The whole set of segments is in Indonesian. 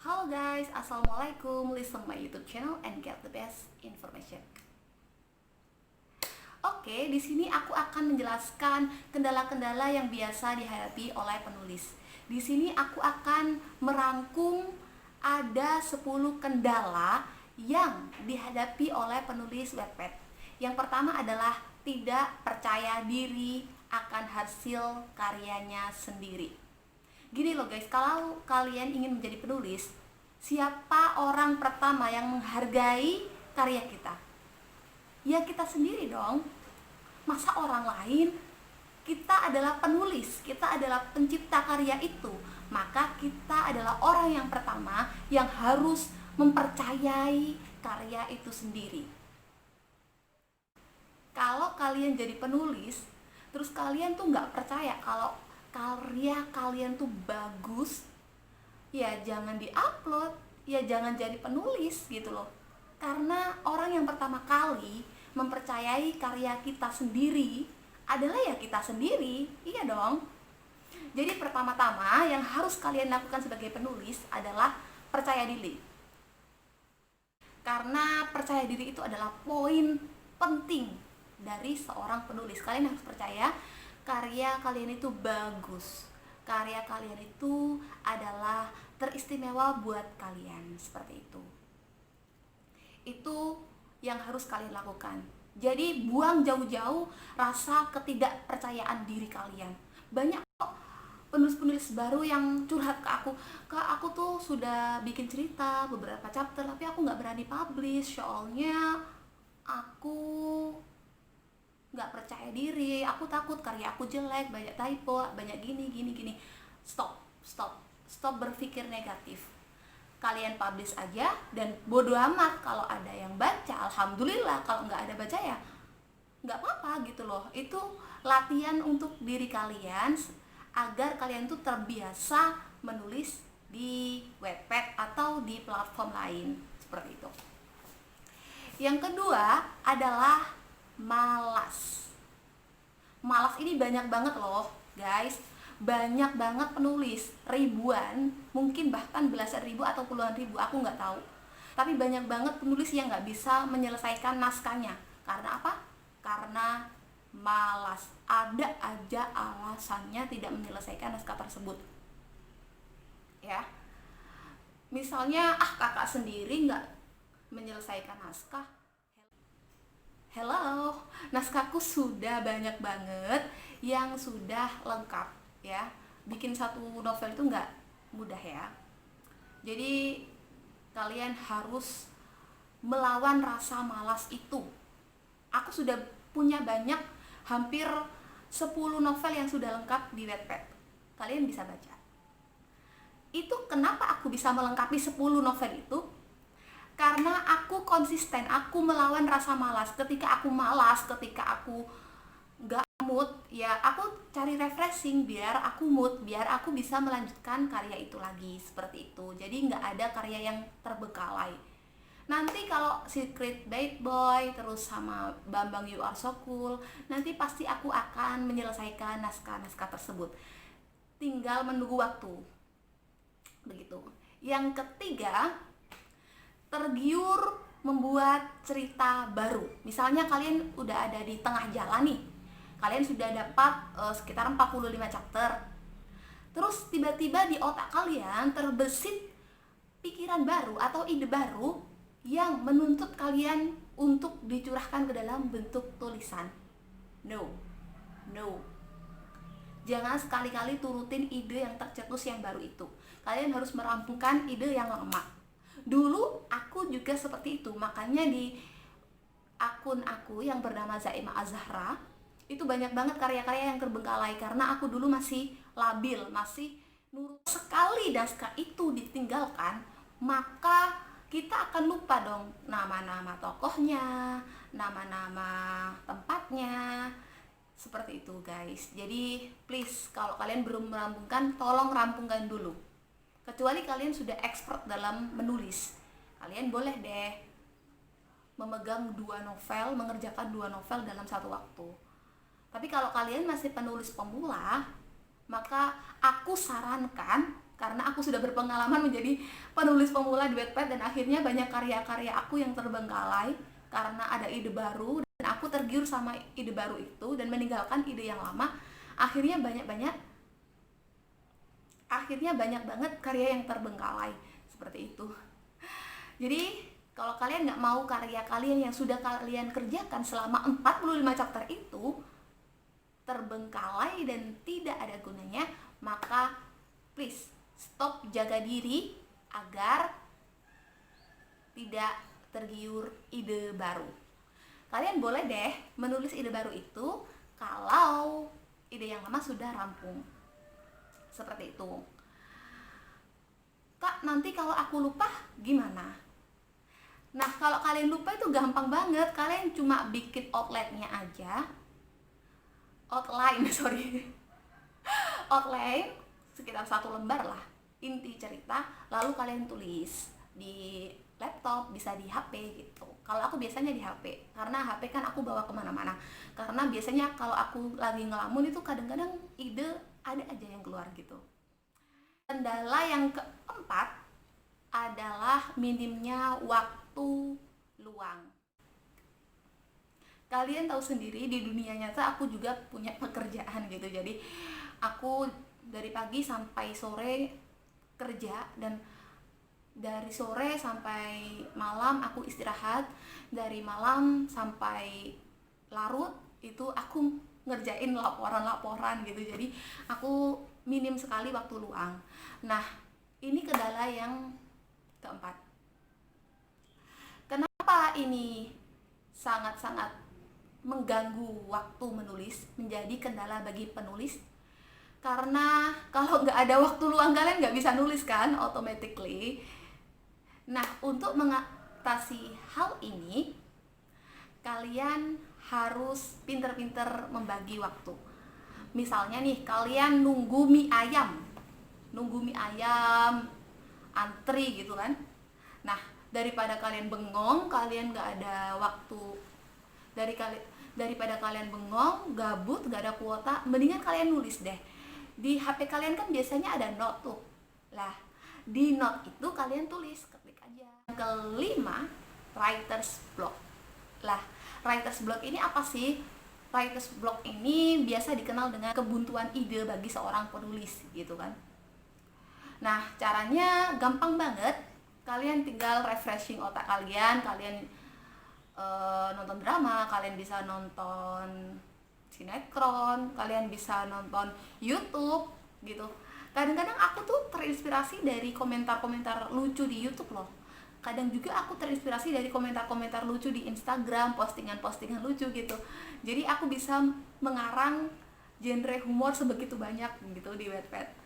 Halo guys, assalamualaikum. Listen my YouTube channel and get the best information. Oke, di sini aku akan menjelaskan kendala-kendala yang biasa dihadapi oleh penulis. Di sini aku akan merangkum ada 10 kendala yang dihadapi oleh penulis Wattpad. Yang pertama adalah tidak percaya diri akan hasil karyanya sendiri. Gini loh guys, kalau kalian ingin menjadi penulis, siapa orang pertama yang menghargai karya kita? Ya kita sendiri dong. Masa orang lain? Kita adalah penulis, kita adalah pencipta karya itu. Maka kita adalah orang yang pertama yang harus mempercayai karya itu sendiri. Kalau kalian jadi penulis, terus kalian tuh nggak percaya kalau karya kalian tuh bagus, ya jangan diupload, ya jangan jadi penulis gitu loh. Karena orang yang pertama kali mempercayai karya kita sendiri adalah ya kita sendiri, iya dong. Jadi pertama-tama yang harus kalian lakukan sebagai penulis adalah percaya diri. Karena percaya diri itu adalah poin penting dari seorang penulis. Kalian harus percaya karya kalian itu bagus, karya kalian itu adalah teristimewa buat kalian, seperti itu. Itu yang harus kalian lakukan. Jadi buang jauh-jauh rasa ketidakpercayaan diri kalian. Banyak kok penulis-penulis baru yang curhat ke aku, "Kak, aku tuh sudah bikin cerita beberapa chapter tapi aku nggak berani publish soalnya aku nggak percaya diri, aku takut karya aku jelek, banyak typo, banyak gini. Stop berpikir negatif. Kalian publish aja dan bodo amat kalau ada yang baca, alhamdulillah. Kalau nggak ada baca ya nggak apa-apa gitu loh. Itu latihan untuk diri kalian agar kalian tuh terbiasa menulis di Wattpad atau di platform lain, seperti itu. Yang kedua adalah malas. Malas ini banyak banget loh guys, banyak banget penulis, ribuan, mungkin bahkan belasan ribu atau puluhan ribu, aku nggak tahu. Tapi banyak banget penulis yang nggak bisa menyelesaikan naskahnya. Karena apa? Karena malas. Ada aja alasannya tidak menyelesaikan naskah tersebut. Ya, misalnya kakak sendiri nggak menyelesaikan naskah. Hello, naskahku sudah banyak banget yang sudah lengkap ya. Bikin satu novel itu nggak mudah ya. Jadi kalian harus melawan rasa malas itu. Aku sudah punya banyak, hampir 10 novel yang sudah lengkap di Wattpad. Kalian bisa baca. Itu kenapa aku bisa melengkapi 10 novel itu? Karena aku konsisten, aku melawan rasa malas. Ketika aku malas, ketika aku gak mood, ya aku cari refreshing biar aku mood, biar aku bisa melanjutkan karya itu lagi, seperti itu. Jadi gak ada karya yang terbengkalai. Nanti kalau Secret Bad Boy terus sama Bambang You Are So Cool, nanti pasti aku akan menyelesaikan naskah-naskah tersebut. Tinggal menunggu waktu. Begitu. Yang ketiga, tergiur membuat cerita baru. Misalnya kalian udah ada di tengah jalan nih, kalian sudah dapat sekitar 45 chapter. Terus tiba-tiba di otak kalian terbesit pikiran baru atau ide baru yang menuntut kalian untuk dicurahkan ke dalam bentuk tulisan. No. Jangan sekali-kali turutin ide yang tercetus yang baru itu. Kalian harus merampungkan ide yang lama. Dulu aku juga seperti itu, makanya di akun aku yang bernama Zaima Azahra itu banyak banget karya-karya yang terbengkalai karena aku dulu masih labil, masih nurut. Sekali naskah itu ditinggalkan, maka kita akan lupa dong nama-nama tokohnya, nama-nama tempatnya, seperti itu guys. Jadi please, kalau kalian belum merampungkan, tolong rampungkan dulu. Kecuali kalian sudah expert dalam menulis, kalian boleh deh memegang 2 novel, mengerjakan 2 novel dalam satu waktu. Tapi kalau kalian masih penulis pemula, maka aku sarankan karena aku sudah berpengalaman menjadi penulis pemula di Wattpad, dan akhirnya banyak karya-karya aku yang terbengkalai karena ada ide baru, dan aku tergiur sama ide baru itu dan meninggalkan ide yang lama. Akhirnya banyak banget karya yang terbengkalai seperti itu. Jadi kalau kalian nggak mau karya kalian yang sudah kalian kerjakan selama 45 chapter itu terbengkalai dan tidak ada gunanya, maka please stop, jaga diri agar tidak tergiur ide baru. Kalian boleh deh menulis ide baru itu kalau ide yang lama sudah rampung. Seperti itu. Kak, nanti kalau aku lupa gimana? Nah, kalau kalian lupa itu gampang banget. Kalian cuma bikin outline-nya aja. Outline sekitar 1 lembar lah, inti cerita, lalu kalian tulis di laptop, bisa di HP gitu. Kalau aku biasanya di HP, karena HP kan aku bawa kemana-mana. Karena biasanya kalau aku lagi ngelamun itu kadang-kadang ide ada aja yang keluar gitu. Kendala yang keempat adalah minimnya waktu luang. Kalian tahu sendiri, di dunia nyata aku juga punya pekerjaan gitu. Jadi aku dari pagi sampai sore kerja, dan dari sore sampai malam aku istirahat, dari malam sampai larut itu aku ngerjain laporan gitu. Jadi aku minim sekali waktu luang. Nah, ini kendala yang keempat. Kenapa ini sangat-sangat mengganggu waktu menulis, menjadi kendala bagi penulis? Karena kalau nggak ada waktu luang kalian nggak bisa nulis kan, automatically. Nah, untuk mengatasi hal ini, kalian harus pinter-pinter membagi waktu. Misalnya nih, kalian nunggu mie ayam antri gitu kan. Nah, daripada kalian bengong, kalian nggak ada waktu, daripada kalian bengong, gabut, nggak ada kuota, mendingan kalian nulis deh. Di HP kalian kan biasanya ada note tuh. Lah, di note itu kalian tulis, ketik aja. Yang kelima, writer's block. Lah, writer's block ini apa sih? Writer's block ini biasa dikenal dengan kebuntuan ide bagi seorang penulis gitu kan. Nah, caranya gampang banget. Kalian tinggal refreshing otak kalian nonton drama, kalian bisa nonton sinetron, kalian bisa nonton YouTube gitu. Kadang-kadang aku tuh terinspirasi dari komentar-komentar lucu di YouTube loh. Kadang juga aku terinspirasi dari komentar-komentar lucu di Instagram, postingan-postingan lucu gitu. Jadi aku bisa mengarang genre humor sebegitu banyak gitu di Wattpad.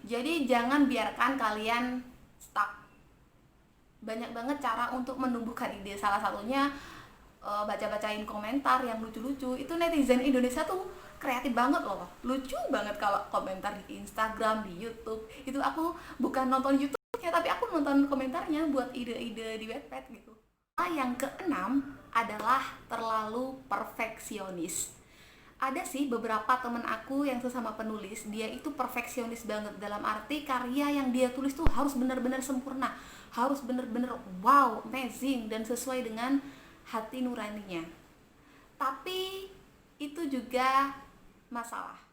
Jadi jangan biarkan kalian stuck. Banyak banget cara untuk menumbuhkan ide. Salah satunya baca-bacain komentar yang lucu-lucu. Itu netizen Indonesia tuh kreatif banget loh. Lucu banget kalau komentar di Instagram, di YouTube. Itu aku bukan nonton YouTube-nya, tapi aku nonton komentarnya buat ide-ide di Wattpad gitu. Yang keenam adalah terlalu perfeksionis. Ada sih beberapa temen aku yang sesama penulis, dia itu perfeksionis banget, dalam arti karya yang dia tulis tuh harus benar-benar sempurna, harus benar-benar wow, amazing, dan sesuai dengan hati nuraninya. Tapi itu juga masalah.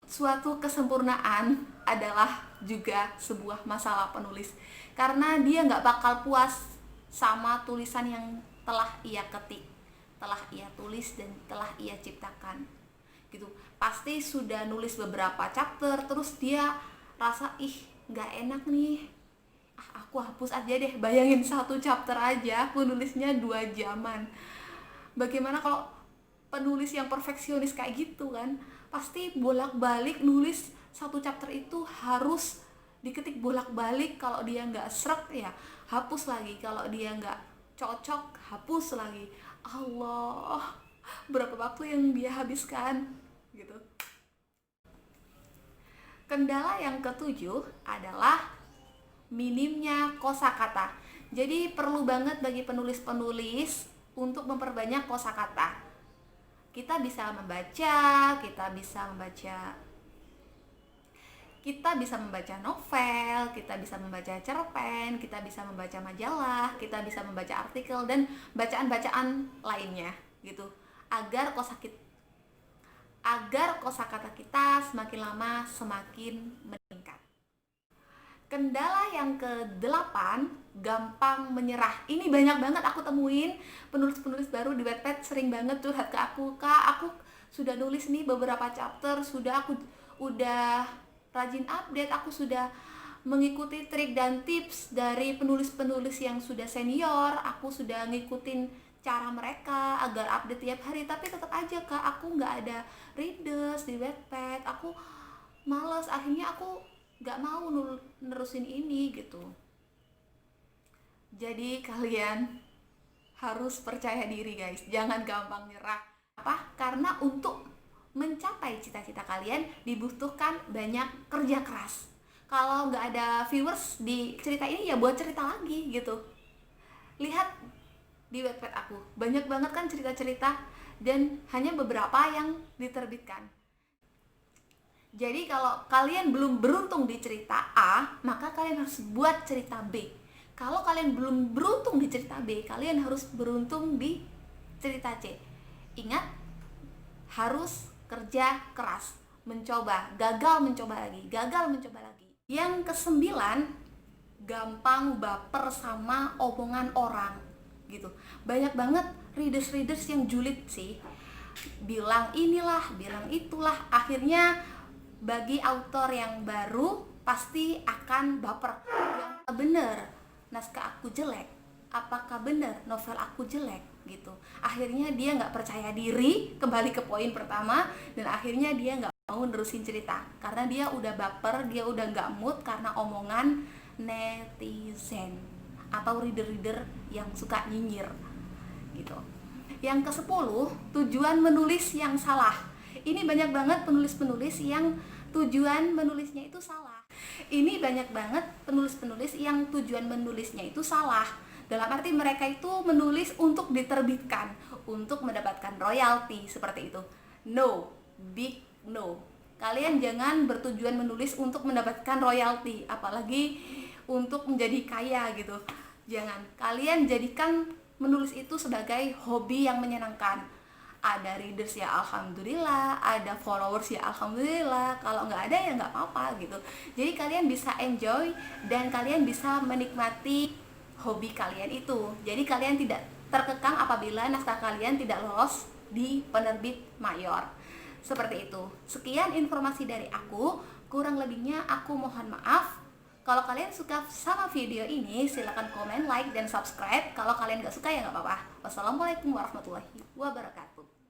Suatu kesempurnaan adalah juga sebuah masalah penulis, karena dia nggak bakal puas sama tulisan yang telah ia ketik, telah ia tulis, dan telah ia ciptakan gitu. Pasti sudah nulis beberapa chapter, terus dia rasa nggak enak nih, aku hapus aja deh. Bayangin 1 chapter aja aku nulisnya 2 jaman. Bagaimana kalau penulis yang perfeksionis kayak gitu kan, pasti bolak-balik nulis 1 chapter itu harus diketik bolak-balik. Kalau dia nggak srek ya hapus lagi, kalau dia nggak cocok hapus lagi. Allah, berapa waktu yang dia habiskan gitu. Kendala yang ketujuh adalah minimnya kosakata. Jadi perlu banget bagi penulis-penulis untuk memperbanyak kosakata. Kita bisa membaca Kita bisa membaca novel, kita bisa membaca cerpen, kita bisa membaca majalah, kita bisa membaca artikel dan bacaan-bacaan lainnya gitu. Agar kosakata kita semakin lama semakin meningkat. Kendala yang ke-8, gampang menyerah. Ini banyak banget aku temuin penulis-penulis baru di Wattpad sering banget curhat ke aku, "Kak, aku sudah nulis nih beberapa chapter, aku udah rajin update, aku sudah mengikuti trik dan tips dari penulis-penulis yang sudah senior, aku sudah ngikutin cara mereka agar update tiap hari, tapi tetap aja Kak, aku nggak ada readers di Wattpad, aku males, akhirnya aku nggak mau nerusin ini," gitu. Jadi kalian harus percaya diri guys, jangan gampang nyerah. Apa? Karena untuk mencapai cita-cita kalian dibutuhkan banyak kerja keras. Kalau nggak ada viewers di cerita ini, ya buat cerita lagi gitu. Lihat di Wattpad aku, banyak banget kan cerita-cerita dan hanya beberapa yang diterbitkan. Jadi kalau kalian belum beruntung di cerita A, maka kalian harus buat cerita B. Kalau kalian belum beruntung di cerita B, kalian harus beruntung di cerita C. Ingat, harus kerja keras, mencoba, gagal mencoba lagi, gagal mencoba lagi. Yang ke-9, gampang baper sama omongan orang gitu. Banyak banget readers yang julid sih, bilang inilah, bilang itulah. Akhirnya bagi autor yang baru pasti akan baper. Yang bener, naskah aku jelek, apakah bener novel aku jelek gitu. Akhirnya dia nggak percaya diri, kembali ke poin pertama, dan akhirnya dia nggak mau nerusin cerita karena dia udah baper, dia udah nggak mood karena omongan netizen atau reader yang suka nyinyir gitu. Yang ke-10, tujuan menulis yang salah. Ini banyak banget penulis-penulis yang tujuan menulisnya itu salah. Ini banyak banget penulis-penulis yang tujuan menulisnya itu salah. Dalam arti mereka itu menulis untuk diterbitkan, untuk mendapatkan royalti, seperti itu. No, big no. Kalian jangan bertujuan menulis untuk mendapatkan royalti, apalagi untuk menjadi kaya gitu. Jangan. Kalian jadikan menulis itu sebagai hobi yang menyenangkan. Ada readers ya alhamdulillah, ada followers ya alhamdulillah, kalau nggak ada ya nggak apa-apa gitu. Jadi kalian bisa enjoy dan kalian bisa menikmati hobi kalian itu. Jadi kalian tidak terkekang apabila naskah kalian tidak lolos di penerbit mayor. Seperti itu. Sekian informasi dari aku, kurang lebihnya aku mohon maaf. Kalau kalian suka sama video ini, silahkan komen, like, dan subscribe. Kalau kalian gak suka ya gak apa-apa. Wassalamualaikum warahmatullahi wabarakatuh.